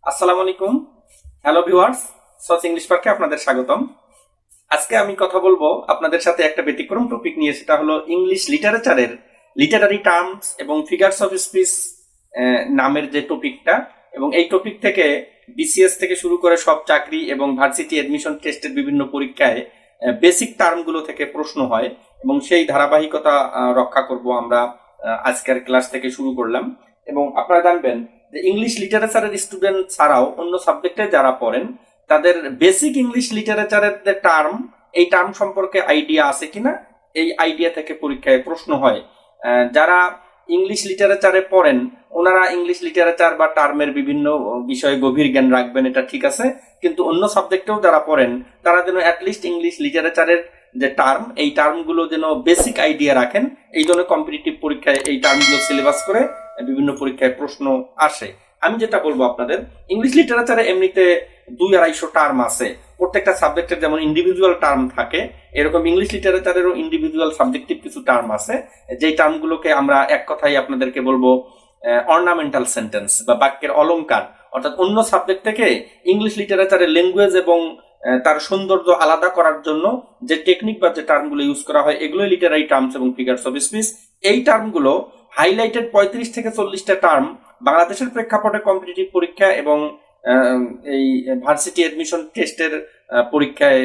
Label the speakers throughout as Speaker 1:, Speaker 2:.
Speaker 1: আসসালামু আলাইকুম। Hello viewers, sauce English পার্কে আপনাদের স্বাগতম। আজকে আমি কথা বলবো আপনাদের সাথে একটা ব্যতিক্রম টপিক নিয়ে, সেটা হলো ইংলিশ লিটারেচারের লিটারারি টার্মস এবং ফিগারস অফ স্পিচ নামের যে টপিকটা। এবং এই টপিক থেকে বিসিএস থেকে শুরু করে সব চাকরি এবং ভার্সিটি এডমিশন টেস্টের বিভিন্ন পরীক্ষায় বেসিক টার্মগুলো থেকে প্রশ্ন হয়, এবং সেই ধারাবাহিকতা রক্ষা করব আমরা। আজকের ক্লাস থেকে শুরু করলাম। এবং আপনারা জানবেন যে ইংলিশ লিটারেচারের স্টুডেন্ট ছাড়াও অন্য সাবজেক্টে যারা পড়েন তাদের বেসিক ইংলিশ লিটারেচারের যে টার্ম, এই টার্ম সম্পর্কে আইডিয়া আছে কিনা, এই আইডিয়া থেকে পরীক্ষায় প্রশ্ন হয়। যারা ইংলিশ লিটারেচারে পড়েন ওনারা ইংলিশ লিটারেচার বা টার্মের বিভিন্ন বিষয়ে গভীর জ্ঞান রাখবেন, এটা ঠিক আছে। কিন্তু অন্য সাবজেক্টেও যারা পড়েন তারা যেন অ্যাটলিস্ট ইংলিশ লিটারেচারের যে টার্ম, এই টার্মগুলো যেন বেসিক আইডিয়া রাখেন। এই জন্য কম্পিটিটিভ পরীক্ষায় এই টার্মগুলো সিলেবাস করে বিভিন্ন পরীক্ষায় প্রশ্ন আসে। আমি যেটা বলবো আপনাদের, ইংলিশ লিটারেচারে এমনিতে 200-250 টার্ম আছে। প্রত্যেকটা সাবজেক্টের যেমন ইন্ডিভিজুয়াল টার্ম থাকে, এরকম ইংলিশ লিটারেচারেরও ইন্ডিভিজুয়াল সাবজেক্টিভ কিছু টার্ম আছে, যেই টার্মগুলোকে আমরা এক কথায় আপনাদেরকে বলবো অর্নামেন্টাল সেন্টেন্স বা বাক্যের অলংকার। অর্থাৎ অন্য সাবজেক্ট থেকে ইংলিশ লিটারেচারের ল্যাঙ্গুয়েজ এবং তার সৌন্দর্য আলাদা করার জন্য যে টেকনিক বা যে টার্মগুলো ইউজ করা হয়, এগুলোই লিটারারি টার্মস এবং ফিগারস অফ স্পিচ। এই টার্মগুলো হাইলাইটেড 35 থেকে 40টা টার্ম বাংলাদেশের প্রেক্ষাপটে কম্পিটিটিভ পরীক্ষা এবং এই ভার্সিটি এডমিশন টেস্টের পরীক্ষায়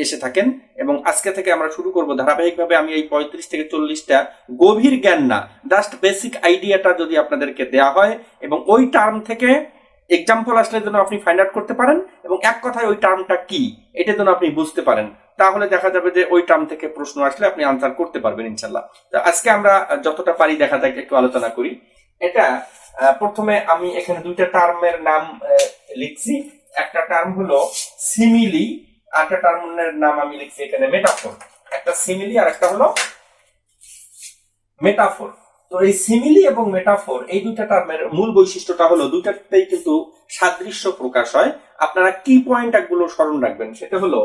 Speaker 1: এসে থাকেন। এবং আজকে থেকে আমরা শুরু করব ধারাবাহিকভাবে। আমি এই 35 থেকে 40টা গভীর জ্ঞান না, জাস্ট বেসিক আইডিয়াটা যদি আপনাদেরকে দেয়া হয় এবং ওই টার্ম থেকে এক্সাম্পল আসলে যেন আপনি ফাইন্ড আউট করতে পারেন এবং এক কথায় ওই টার্মটা কি এটা যেন আপনি বুঝতে পারেন, তাহলে দেখা যাবে যে ওই টার্ম থেকে প্রশ্ন আসলে আপনি আনসার করতে পারবেন ইনশাল্লাহ। তো আজকে আমরা যতটা পারি দেখা যাক একটু আলোচনা করি। এটা প্রথমে আমি এখানে দুইটা টার্মের নাম লিখছি। একটা টার্ম হলো সিমিলি, আর একটা টার্মের নাম আমি লিখছি এখানে মেটাফোর। একটা সিমিলি আর একটা হলো মেটাফোর। তো এই সিমিলি এবং মেটাফোর এই দুইটা টার্মের মূল বৈশিষ্ট্যটা হলো দুইটাতেই কিন্তু সাদৃশ্য প্রকাশ হয়। আপনারা কি পয়েন্ট গুলো স্মরণ রাখবেন সেটা হলো,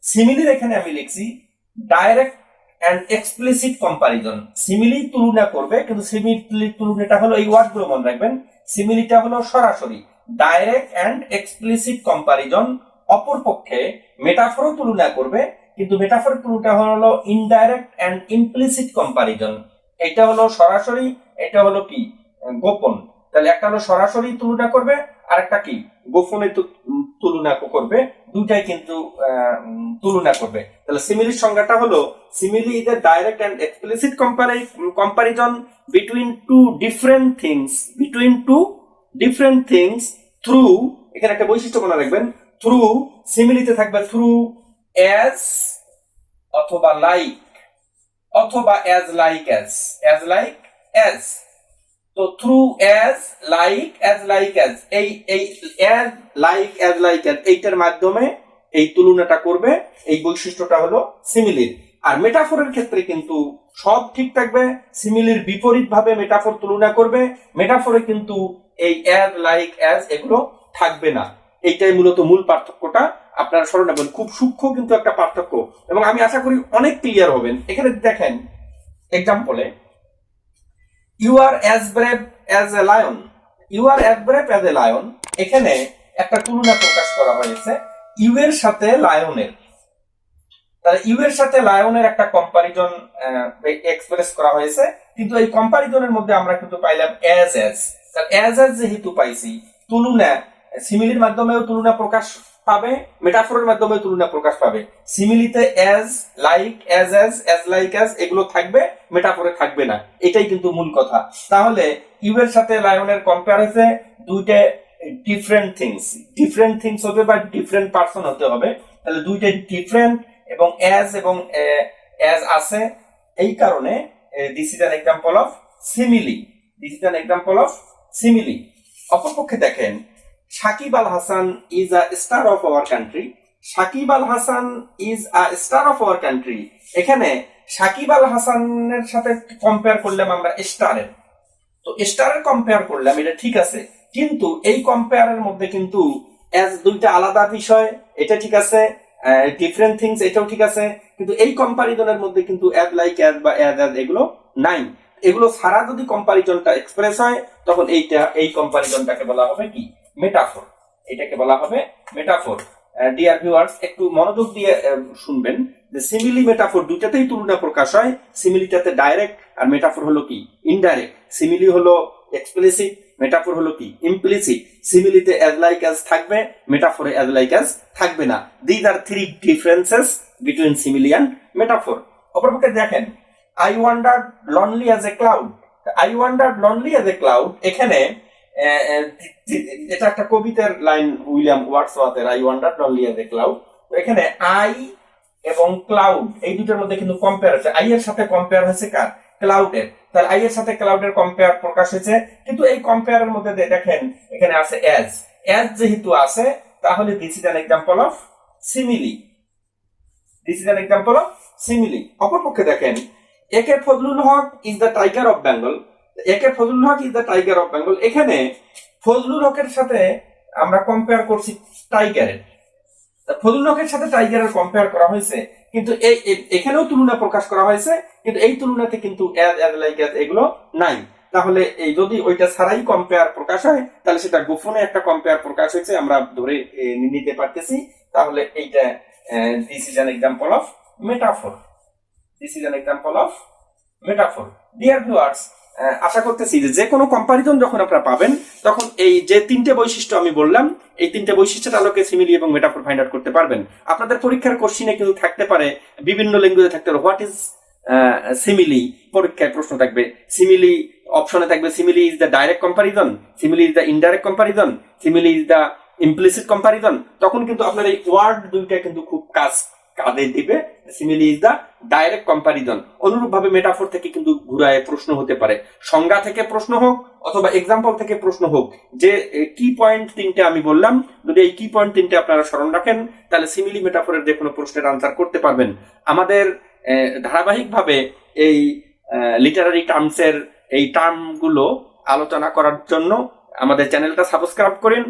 Speaker 1: সিমিলির এখানে আমি লিখছি direct and explicit comparison. Simile তুলনা করবে, কিন্তু সিমিলি তুলনাটা হলো এই ওয়ার্ড গুলো মনে রাখবেন। সিমিলিটা হলো সরাসরি, ডাইরেক্ট অ্যান্ড এক্সপ্লিসিট কম্পারিজন। অপরপক্ষে মেটাফোরও তুলনা করবে, কিন্তু মেটাফোরের তুলনাটা হলো ইনডাইরেক্ট অ্যান্ড ইমপ্লিসিট কম্পারিজন। এটা হলো সরাসরি, এটা হলো কি গোপন। তাহলে একটা হলো সরাসরি তুলনা করবে, আর একটা কি গোপনে তুলনা করবে। দুইটাই কিন্তু তুলনা করবে। তাহলে সিমিলির সংজ্ঞাটা হলো, simile is a direct and explicit comparison between two different things through, এখানে একটা বৈশিষ্ট্য মনে রাখবেন, থ্রু। সিমিলিতে থাকবে থ্রু, অ্যাজ অথবা লাইক, অথবা অ্যাজ লাইক অ্যাজ। তো থ্রু, অ্যাজ লাইক অ্যাজ, এই অ্যাজ লাইক অ্যাজ এইটার মাধ্যমে এই তুলনাটা করবে। এই বৈশিষ্ট্যটা হলো সিমিলির। আর মেটাফোরের ক্ষেত্রে কিন্তু সব ঠিক থাকবে। সিমিলির বিপরীত ভাবে মেটাফোর তুলনা করবে। মেটাফোরে কিন্তু এই অ্যাজ লাইক অ্যাজ এগুলো থাকবে না। এইটাই মূলত মূল পার্থক্যটা। আপনারা স্মরণ রাখবেন, খুব সূক্ষ্ম কিন্তু একটা পার্থক্য, এবং আমি আশা করি অনেক ক্লিয়ার হবেন। এখানে দেখেন এক্সাম্পলে, you are as brave as a lion, you are as brave as a lion. এখানে একটা তুলনা প্রকাশ করা হয়েছে ইউ এর সাথে লায়নের। তাহলে ইউ এর সাথে লায়নের একটা কম্পারিজন এক্সপ্রেস করা হয়েছে, কিন্তু এই কম্পারিজনের মধ্যে আমরা কিন্তু পাইলাম অ্যাজ অ্যাজ। অ্যাজ অ্যাজ যেহেতু পাইছি, তুলনা সিমিলির মাধ্যমেও তুলনা প্রকাশ পাবে, মেটাফোরের মাধ্যমে তুলনা প্রকাশ পাবে। সিমিলিতে as like as like as এগুলো থাকবে, মেটাফোরে থাকবে না। এটাই কিন্তু মূল কথা। তাহলে ইউ এর সাথে লায়নের কম্পেয়ার হয়েছে, দুইটা ডিফারেন্ট থিংস হবে বা ডিফারেন্ট পারসন হতে হবে। তাহলে দুইটা ডিফারেন্ট এবং অ্যাজ আছে, এই কারণে this is an example of simile. অপরপক্ষে দেখেন, Sakib Al Hasan is a star of our country. Sakib Al Hasan is a star of our country. এখানে সাকিব আল হাসানের সাথে কম্পেয়ার করলাম আমরা স্টারের। তো স্টারের কম্পেয়ার করলাম, এটা ঠিক আছে, কিন্তু এই কম্পেয়ারের মধ্যে কিন্তু অ্যাজ দুইটা আলাদা বিষয়, এটা ঠিক আছে। ডিফারেন্ট থিংস এটাও ঠিক আছে, কিন্তু এই কম্পারিজনের মধ্যে কিন্তু অ্যাজ লাইক অ্যাজ বা অ্যাজ এগুলো নাই। এগুলো ছাড়া যদি কম্পারিজনটা এক্সপ্রেস হয় তখন এই কম্পারিজনটাকে বলা হবে কি? মেটাফোর। এটাকে বলা হবে মেটাফোর। ডিয়ার ভিউয়ার্স, একটু মনোযোগ দিয়ে শুনবেন যে সিমিলি মেটাফোর দুটাতেই তুলনা প্রকাশ হয়। সিমিলিটাতে ডাইরেক্ট, আর মেটাফোর হলো কি? ইনডাইরেক্ট। সিমিলি হলো এক্সপ্লিসিট, মেটাফোর হলো কি? ইমপ্লিসিট। সিমিলিতে অ্যাজ লাইক অ্যাজ থাকবে, মেটাফোরে অ্যাজ লাইক অ্যাজ থাকবে না। These are three differences between simile and metaphor. অপরপক্ষে দেখেন, I wandered lonely as a cloud. I wandered lonely as a cloud, এখানে এটা একটা কবিতার লাইন, উইলিয়াম ওয়ার্ডসওয়ার্থের I wandered lonely as a cloud. তো এখানে আই এবং ক্লাউড এই দুটোর মধ্যে কিন্তু কম্পেয়ার হচ্ছে। আই এর সাথে কম্পেয়ার হয়েছে কার? ক্লাউডের। তাহলে আই এর সাথে ক্লাউডের কম্পেয়ার প্রকাশ হয়েছে, কিন্তু এই কম্পেয়ারের মধ্যে দেখেন এখানে আছে অ্যাজ। অ্যাজ যেহেতু আছে, তাহলে this is an example of simile. This is an example of simile. অপরপক্ষে দেখেন, A K Fazlul Huq is the tiger of Bengal. A K Fazlul Huq is the tiger of Bengal, এখানে ফজলুল হকের সাথে আমরা কম্পেয়ার করছি টাইগারের। ফজলুল হকের সাথে টাইগারের কম্পেয়ার করা হয়েছে, কিন্তু এখানেও তুলনা প্রকাশ করা হয়েছে, কিন্তু এই তুলনাতে কিন্তু অ্যাজ লাইক অ্যাজ এগুলো নাই। তাহলে এই যদি ওইটা ছাড়াই কম্পেয়ার প্রকাশ হয়, তাহলে সেটা গোপনে একটা কম্পেয়ার প্রকাশ হয়েছে, আমরা ধরে নিতে পারতেছি। তাহলে এইটা this is an example of metaphor. This is an example of metaphor. Dear viewers, আশা করতেছি যে কোনো কম্পারিজন যখন আপনারা পাবেন, তখন এই যে তিনটে বৈশিষ্ট্য আমি বললাম, এই তিনটে বৈশিষ্ট্যের আলোকে সিমিলি এবং মেটাফোর ফাইন্ড আউট করতে পারবেন। আপনাদের পরীক্ষার কোশ্চিনে কিন্তু থাকতে পারে, বিভিন্ন ল্যাঙ্গুয়েজে থাকতে পারে, হোয়াট ইজ সিমিলি, পরীক্ষায় প্রশ্ন থাকবে। সিমিলি অপশনে থাকবে simile is the direct comparison, simile is the indirect comparison, simile is the implicit comparison. তখন কিন্তু আপনার এই ওয়ার্ড দুইটা কিন্তু খুব কাজে দিবে। Simile is the direct comparison. অনুরূপ ভাবে মেটাফোর থেকে কিন্তু ঘুরায় প্রশ্ন হতে পারে, সংজ্ঞা থেকে প্রশ্ন হোক অথবা এক্সাম্পল থেকে প্রশ্ন হোক। যে কি পয়েন্ট তিনটে আমি বললাম, যদি এই কি পয়েন্ট তিনটে আপনারা স্মরণ রাখেন, তাহলে সিমিলি মেটাফোরের যে কোনো প্রশ্নের আনসার করতে পারবেন। আমাদের ধারাবাহিকভাবে এই লিটারারি টার্মসের এই টার্মগুলো আলোচনা করার জন্য আমাদের চ্যানেলটা সাবস্ক্রাইব করেন।